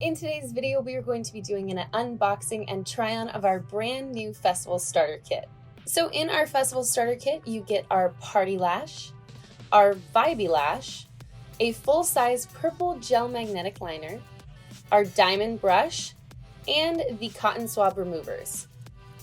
In today's video, we are going to be doing an unboxing and try-on of our brand new Festival Starter Kit. So in our Festival Starter Kit, you get our Party Lash, our Vibey Lash, a full-size purple gel magnetic liner, our diamond brush, and the cotton swab removers,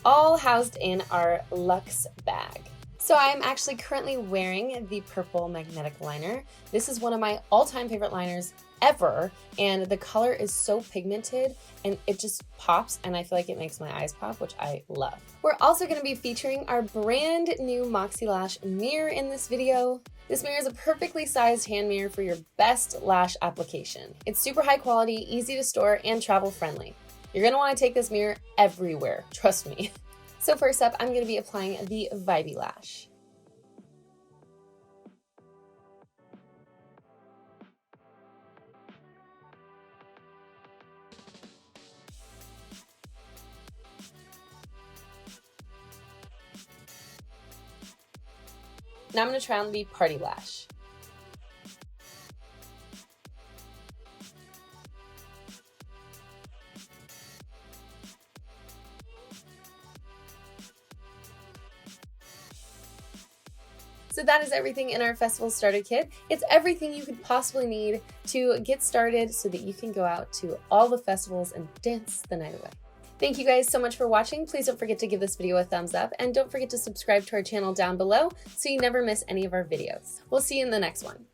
all housed in our Luxe bag. So I am actually currently wearing the purple magnetic liner. This is one of my all-time favorite liners ever, and the color is so pigmented and it just pops, and I feel like it makes my eyes pop, which I love. We're also going to be featuring our brand new MoxieLash mirror in this video. This mirror is a perfectly sized hand mirror for your best lash application. It's super high quality, easy to store, and travel friendly. You're going to want to take this mirror everywhere, trust me. So first up, I'm going to be applying the Vibey Lash. Now I'm going to try on the Party Lash. So that is everything in our Festival Starter Kit. It's everything you could possibly need to get started so that you can go out to all the festivals and dance the night away. Thank you guys so much for watching. Please don't forget to give this video a thumbs up, and don't forget to subscribe to our channel down below so you never miss any of our videos. We'll see you in the next one.